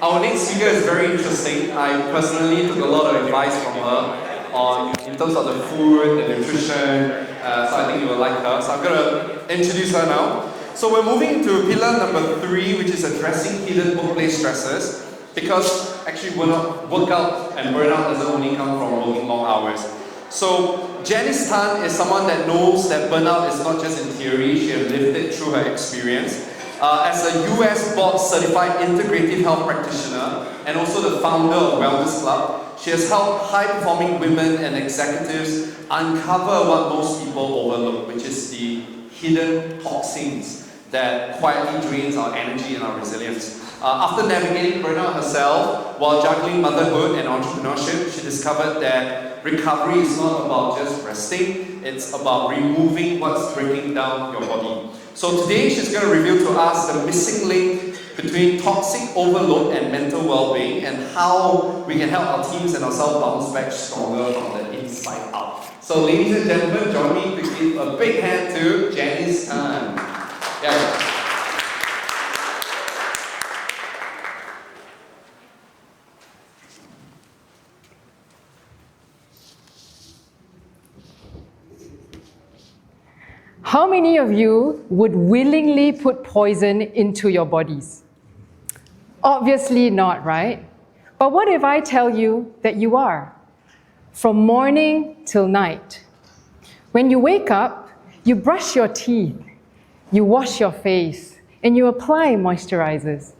Our next speaker is very interesting. I personally took a lot of advice from her in terms of the food, the nutrition, so I think you will like her. So I'm going to introduce her now. So we're moving to pillar number 3, which is addressing hidden workplace stresses, because actually workout and burnout doesn't only come from working long hours. So Janice Tan is someone that knows that burnout is not just in theory, she has lived it through her experience. As a US board certified integrative health practitioner and also the founder of Wellness Club, she has helped high-performing women and executives uncover what most people overlook, which is the hidden toxins that quietly drains our energy and our resilience. After navigating burnout herself while juggling motherhood and entrepreneurship, she discovered that recovery is not about just resting, it's about removing what's breaking down your body. So today she's going to reveal to us the missing link between toxic overload and mental well-being and how we can help our teams and ourselves bounce back stronger from the inside out. So ladies and gentlemen, join me to give a big hand to Janice Tan. Yeah. How many of you would willingly put poison into your bodies? Obviously not, right? But what if I tell you that you are? From morning till night. When you wake up, you brush your teeth, you wash your face, and you apply moisturizers.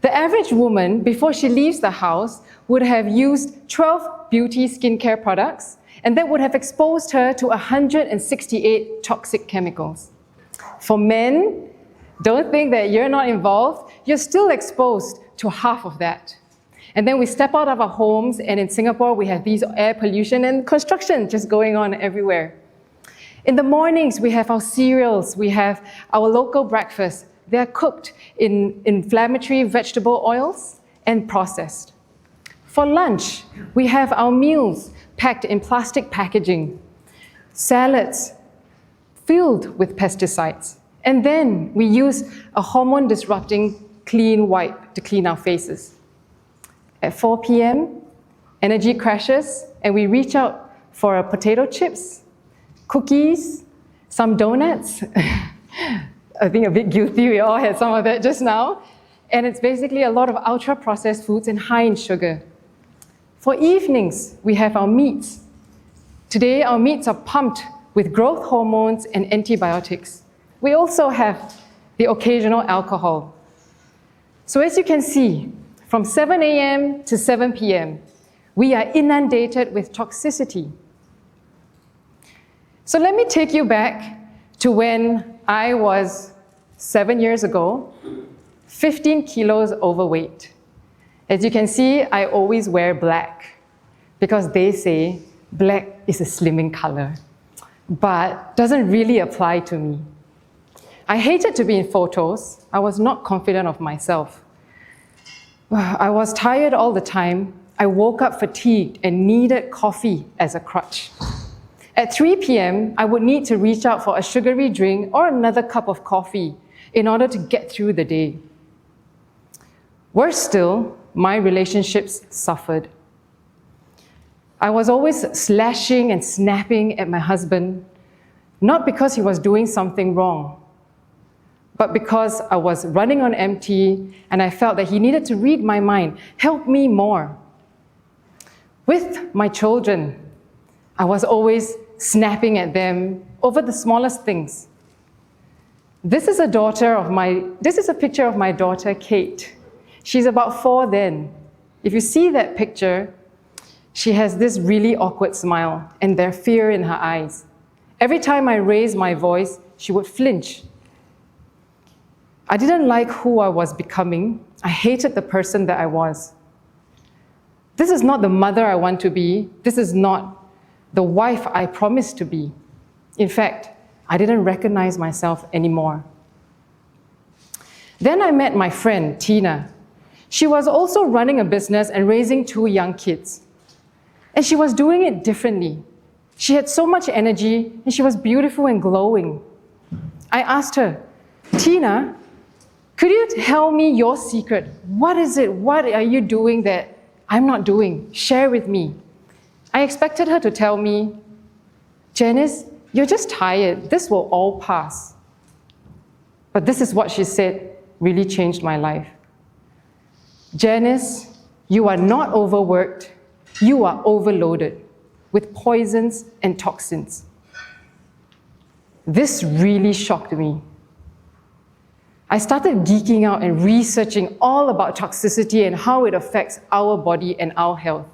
The average woman, before she leaves the house, would have used 12 beauty skincare products, and that would have exposed her to 168 toxic chemicals. For men, don't think that you're not involved, you're still exposed to half of that. And then we step out of our homes, and in Singapore, we have these air pollution and construction just going on everywhere. In the mornings, we have our cereals, we have our local breakfast. They're cooked in inflammatory vegetable oils and processed. For lunch, we have our meals packed in plastic packaging, salads filled with pesticides. And then we use a hormone-disrupting clean wipe to clean our faces. At 4 p.m., energy crashes, and we reach out for a potato chips, cookies, some donuts. I think a bit guilty, we all had some of that just now. And it's basically a lot of ultra-processed foods and high in sugar. For evenings, we have our meats. Today, our meats are pumped with growth hormones and antibiotics. We also have the occasional alcohol. So as you can see, from 7 a.m. to 7 p.m., we are inundated with toxicity. So let me take you back to when I was 7 years ago, 15 kilos overweight. As you can see, I always wear black because they say black is a slimming color, but doesn't really apply to me. I hated to be in photos. I was not confident of myself. I was tired all the time. I woke up fatigued and needed coffee as a crutch. At 3 p.m., I would need to reach out for a sugary drink or another cup of coffee in order to get through the day. Worse still, my relationships suffered. I was always slashing and snapping at my husband, not because he was doing something wrong, but because I was running on empty and I felt that he needed to read my mind, help me more. With my children, I was always snapping at them over the smallest things. This is a picture of my daughter, Kate. She's about 4 then. If you see that picture, she has this really awkward smile and there's fear in her eyes. Every time I raised my voice, she would flinch. I didn't like who I was becoming. I hated the person that I was. This is not the mother I want to be. This is not the wife I promised to be. In fact, I didn't recognize myself anymore. Then I met my friend, Tina. She was also running a business and raising 2 young kids. And she was doing it differently. She had so much energy and she was beautiful and glowing. I asked her, Tina, Could you tell me your secret? What is it? What are you doing that I'm not doing? Share with me. I expected her to tell me, Janice, you're just tired. This will all pass. But this is what she said really changed my life. Janice, you are not overworked. You are overloaded with poisons and toxins. This really shocked me. I started geeking out and researching all about toxicity and how it affects our body and our health.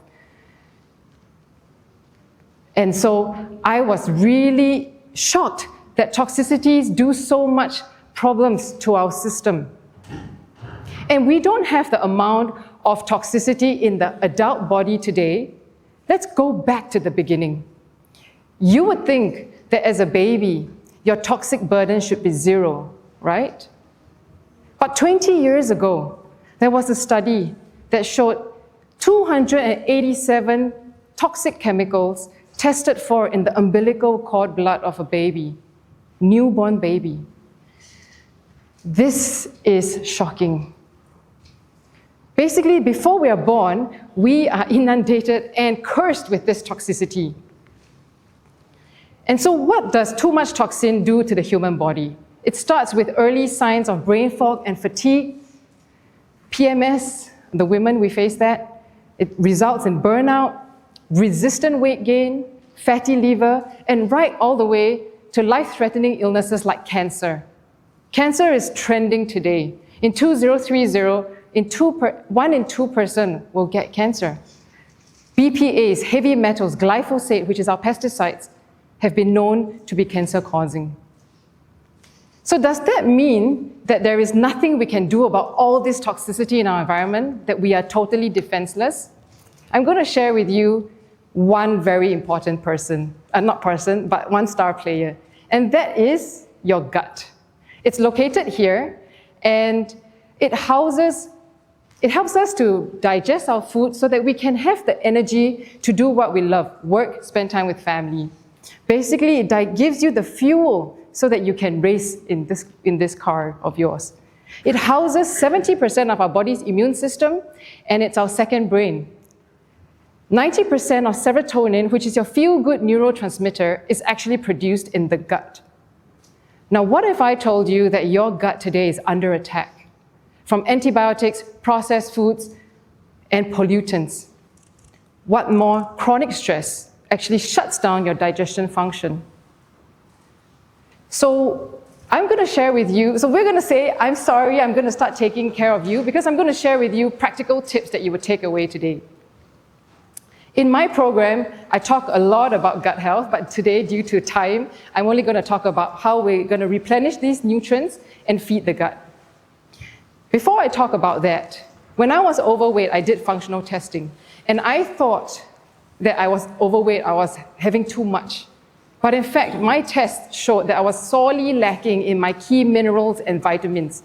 And so I was really shocked that toxicities do so much problems to our system. And we don't have the amount of toxicity in the adult body today. Let's go back to the beginning. You would think that as a baby, your toxic burden should be 0, right? But 20 years ago, there was a study that showed 287 toxic chemicals tested for in the umbilical cord blood of a baby, newborn baby. This is shocking. Basically, before we are born, we are inundated and cursed with this toxicity. And so what does too much toxin do to the human body? It starts with early signs of brain fog and fatigue, PMS, the women, we face that. It results in burnout, resistant weight gain, fatty liver, and right all the way to life-threatening illnesses like cancer. Cancer is trending today. In 2030, 1 in 2 person will get cancer. BPAs, heavy metals, glyphosate, which is our pesticides, have been known to be cancer-causing. So does that mean that there is nothing we can do about all this toxicity in our environment, that we are totally defenseless? I'm going to share with you one very important person, but one star player, and that is your gut. It's located here, and it helps us to digest our food so that we can have the energy to do what we love, work, spend time with family. Basically, it gives you the fuel so that you can race in this car of yours. It houses 70% of our body's immune system, and it's our second brain. 90% of serotonin, which is your feel-good neurotransmitter, is actually produced in the gut. Now, what if I told you that your gut today is under attack from antibiotics, processed foods, and pollutants? What more? Chronic stress actually shuts down your digestion function. So I'm going to share with you, so we're going to say, I'm sorry, I'm going to start taking care of you because I'm going to share with you practical tips that you would take away today. In my program, I talk a lot about gut health, but today, due to time, I'm only going to talk about how we're going to replenish these nutrients and feed the gut. Before I talk about that, when I was overweight, I did functional testing, and I thought that I was overweight, I was having too much. But in fact, my test showed that I was sorely lacking in my key minerals and vitamins.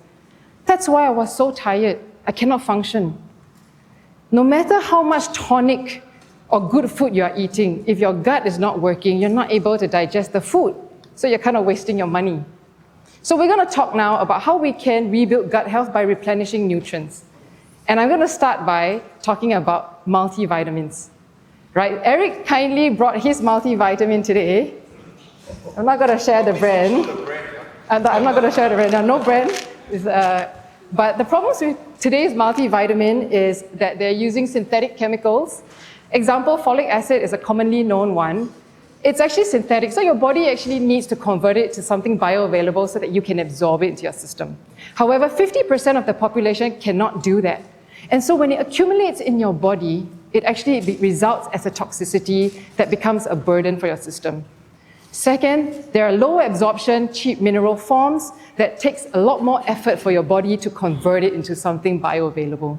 That's why I was so tired. I cannot function. No matter how much tonic or good food you are eating, if your gut is not working, you're not able to digest the food. So you're kind of wasting your money. So we're going to talk now about how we can rebuild gut health by replenishing nutrients. And I'm going to start by talking about multivitamins. Right? Eric kindly brought his multivitamin today. I'm not going to share the brand. I'm not going to share the brand. No brand. But the problems with today's multivitamin is that they're using synthetic chemicals. Example, folic acid is a commonly known one. It's actually synthetic, so your body actually needs to convert it to something bioavailable so that you can absorb it into your system. However, 50% of the population cannot do that. And so when it accumulates in your body, it actually results as a toxicity that becomes a burden for your system. Second, there are low absorption, cheap mineral forms that takes a lot more effort for your body to convert it into something bioavailable.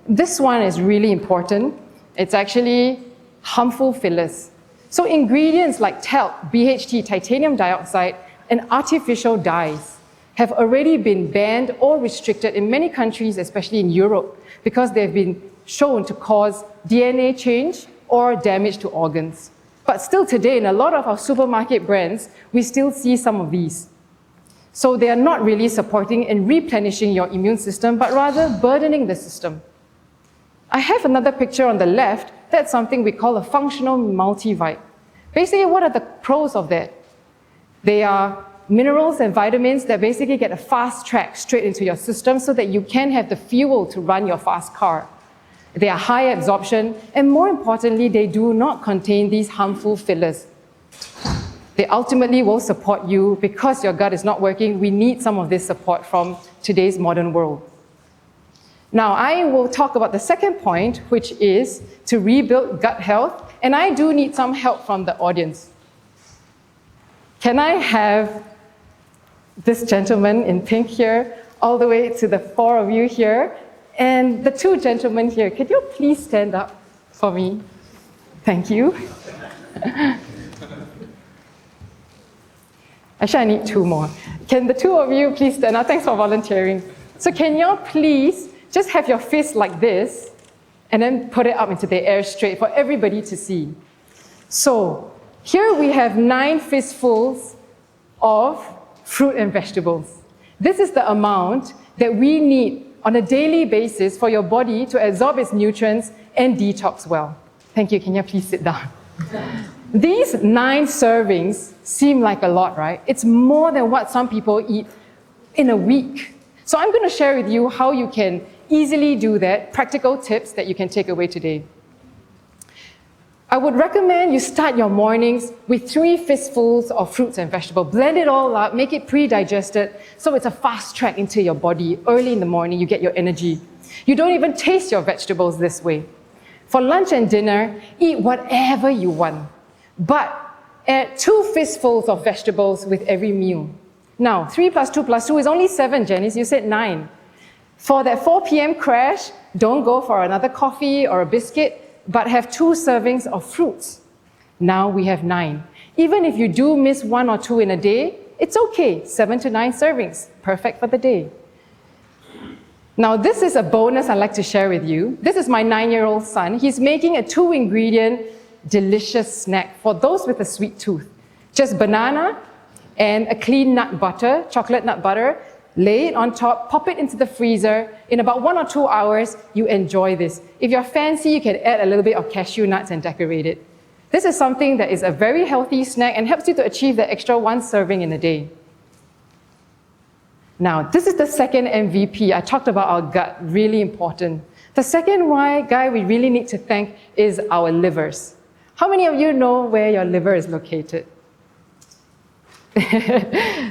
This one is really important. It's actually harmful fillers. So ingredients like talc, BHT, titanium dioxide, and artificial dyes have already been banned or restricted in many countries, especially in Europe, because they've been shown to cause DNA change or damage to organs. But still today, in a lot of our supermarket brands, we still see some of these. So they are not really supporting and replenishing your immune system, but rather burdening the system. I have another picture on the left. That's something we call a functional multivite. Basically, what are the pros of that? They are minerals and vitamins that basically get a fast track straight into your system so that you can have the fuel to run your fast car. They are high absorption, and more importantly, they do not contain these harmful fillers. They ultimately will support you because your gut is not working. We need some of this support from today's modern world. Now, I will talk about the second point, which is to rebuild gut health, and I do need some help from the audience. Can I have this gentleman in pink here, all the way to the four of you here, and the two gentlemen here? Could you please stand up for me? Thank you. Actually, I need two more. Can the two of you please stand up? Thanks for volunteering. So can you please just have your fist like this and then put it up into the air straight for everybody to see. So here we have 9 fistfuls of fruit and vegetables. This is the amount that we need on a daily basis for your body to absorb its nutrients and detox well. Thank you. Can you please sit down? These 9 servings seem like a lot, right? It's more than what some people eat in a week. So I'm going to share with you how you can easily do that, practical tips that you can take away today. I would recommend you start your mornings with 3 fistfuls of fruits and vegetables. Blend it all up, make it pre-digested, so it's a fast track into your body. Early in the morning, you get your energy. You don't even taste your vegetables this way. For lunch and dinner, eat whatever you want, but add 2 fistfuls of vegetables with every meal. Now, 3 plus 2 plus 2 is only 7, Janice. You said 9. For that 4 p.m. crash, don't go for another coffee or a biscuit, but have 2 servings of fruits. Now we have 9. Even if you do miss 1 or 2 in a day, it's okay. 7 to 9 servings, perfect for the day. Now this is a bonus I'd like to share with you. This is my 9-year-old son. He's making a 2-ingredient delicious snack for those with a sweet tooth. Just banana and a clean nut butter, chocolate nut butter. Lay it on top, pop it into the freezer. In about 1 or 2 hours, you enjoy this. If you're fancy, you can add a little bit of cashew nuts and decorate it. This is something that is a very healthy snack and helps you to achieve the extra 1 serving in a day. Now, this is the second MVP. I talked about our gut, really important. The second guy we really need to thank is our livers. How many of you know where your liver is located?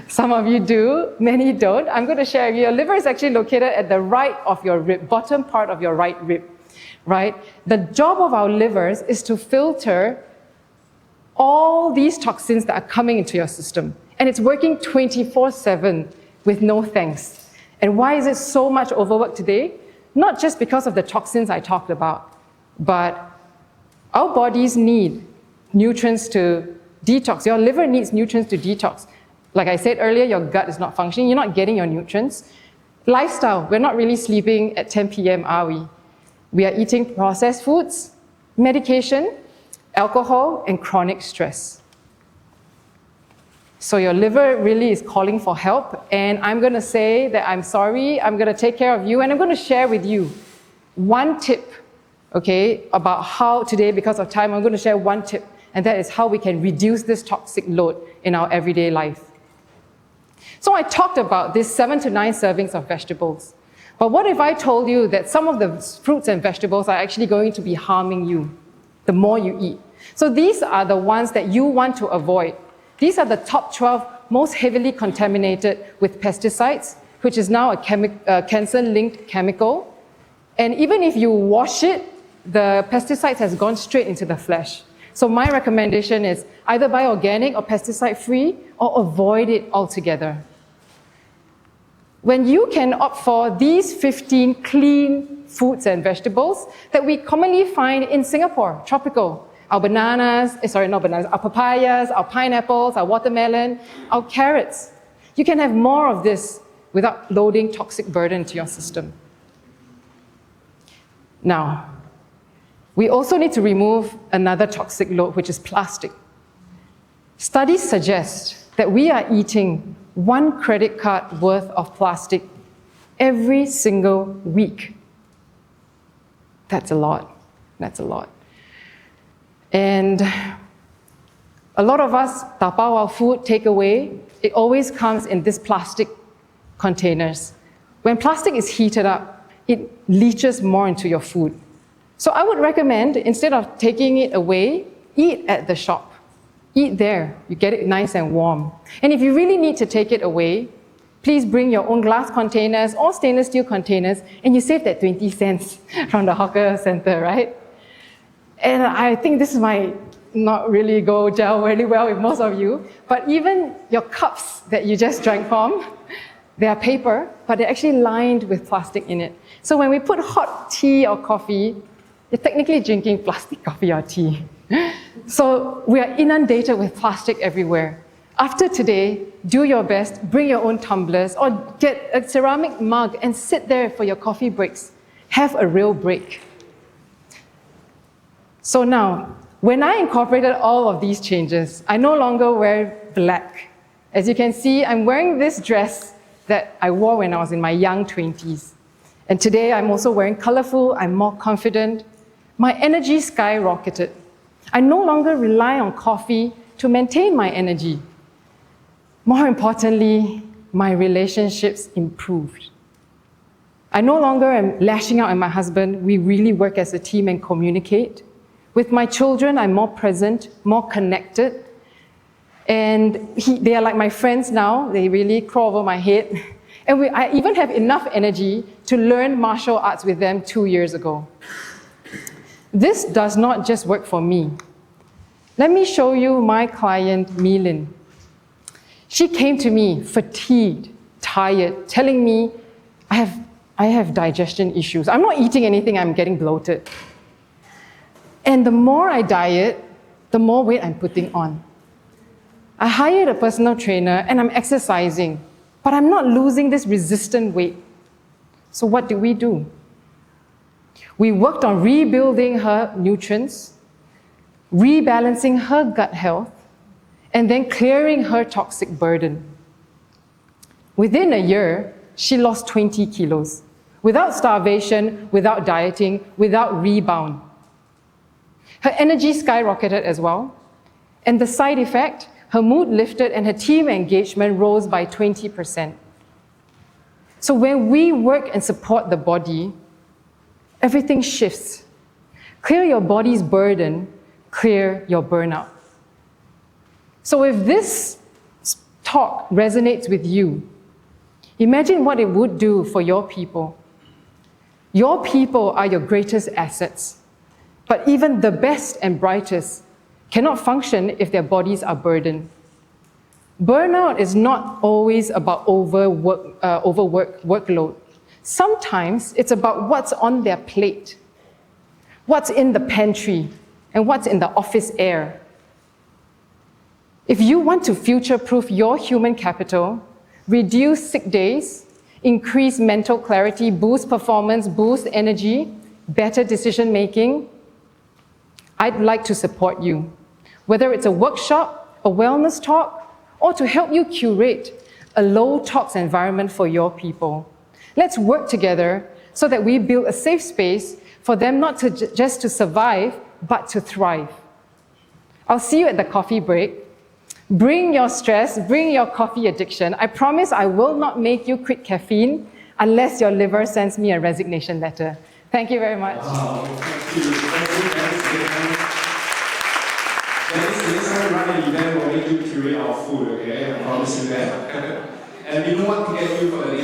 Some of you do, many don't. I'm going to share with you. Your liver is actually located at the right of your rib, bottom part of your right rib, right? The job of our livers is to filter all these toxins that are coming into your system. And it's working 24/7 with no thanks. And why is it so much overworked today? Not just because of the toxins I talked about, but our bodies need nutrients to detox. Your liver needs nutrients to detox. Like I said earlier, your gut is not functioning. You're not getting your nutrients. Lifestyle, we're not really sleeping at 10 p.m., are we? We are eating processed foods, medication, alcohol, and chronic stress. So your liver really is calling for help, and I'm going to say that I'm sorry, I'm going to take care of you, and I'm going to share with you 1 tip, okay, about how today, because of time, I'm going to share 1 tip, and that is how we can reduce this toxic load in our everyday life. So I talked about this 7 to 9 servings of vegetables. But what if I told you that some of the fruits and vegetables are actually going to be harming you the more you eat? So these are the ones that you want to avoid. These are the top 12 most heavily contaminated with pesticides, which is now a cancer-linked chemical. And even if you wash it, the pesticides has gone straight into the flesh. So my recommendation is either buy organic or pesticide-free or avoid it altogether. When you can opt for these 15 clean fruits and vegetables that we commonly find in Singapore, tropical, our our papayas, our pineapples, our watermelon, our carrots. You can have more of this without loading toxic burden to your system. Now, we also need to remove another toxic load, which is plastic. Studies suggest that we are eating 1 credit card worth of plastic every single week. That's a lot. That's a lot. And a lot of us tapao our food, take away. It always comes in these plastic containers. When plastic is heated up, it leaches more into your food. So I would recommend, instead of taking it away, eat at the shop. Eat there. You get it nice and warm. And if you really need to take it away, please bring your own glass containers or stainless steel containers, and you save that 20 cents from the hawker center, right? And I think this might not really go gel really well with most of you, but even your cups that you just drank from, they are paper, but they're actually lined with plastic in it. So when we put hot tea or coffee, you're technically drinking plastic coffee or tea. So we are inundated with plastic everywhere. After today, do your best, bring your own tumblers, or get a ceramic mug and sit there for your coffee breaks. Have a real break. So now, when I incorporated all of these changes, I no longer wear black. As you can see, I'm wearing this dress that I wore when I was in my young 20s. And today I'm also wearing colorful, I'm more confident. My energy skyrocketed. I no longer rely on coffee to maintain my energy. More importantly, my relationships improved. I no longer am lashing out at my husband. We really work as a team and communicate. With my children, I'm more present, more connected. And they are like my friends now. They really crawl over my head. And I even have enough energy to learn martial arts with them 2 years ago. This does not just work for me. Let me show you my client, Milin. She came to me fatigued, tired, telling me, I have digestion issues. I'm not eating anything, I'm getting bloated. And the more I diet, the more weight I'm putting on. I hired a personal trainer and I'm exercising, but I'm not losing this resistant weight. So what do? We worked on rebuilding her nutrients, rebalancing her gut health, and then clearing her toxic burden. Within a year, she lost 20 kilos, without starvation, without dieting, without rebound. Her energy skyrocketed as well, and the side effect, her mood lifted and her team engagement rose by 20%. So when we work and support the body, everything shifts. Clear your body's burden, clear your burnout. So if this talk resonates with you, imagine what it would do for your people. Your people are your greatest assets, but even the best and brightest cannot function if their bodies are burdened. Burnout is not always about workload. Sometimes it's about what's on their plate, what's in the pantry, and what's in the office air. If you want to future-proof your human capital, reduce sick days, increase mental clarity, boost performance, boost energy, better decision-making, I'd like to support you. Whether it's a workshop, a wellness talk, or to help you curate a low-tox environment for your people. Let's work together so that we build a safe space for them not to just to survive, but to thrive. I'll see you at the coffee break. Bring your stress, bring your coffee addiction. I promise I will not make you quit caffeine unless your liver sends me a resignation letter. Thank you very much. Wow, thank you. Next time we run an event, we'll make you curate our food, okay? I promise you that. And we don't want to get you for the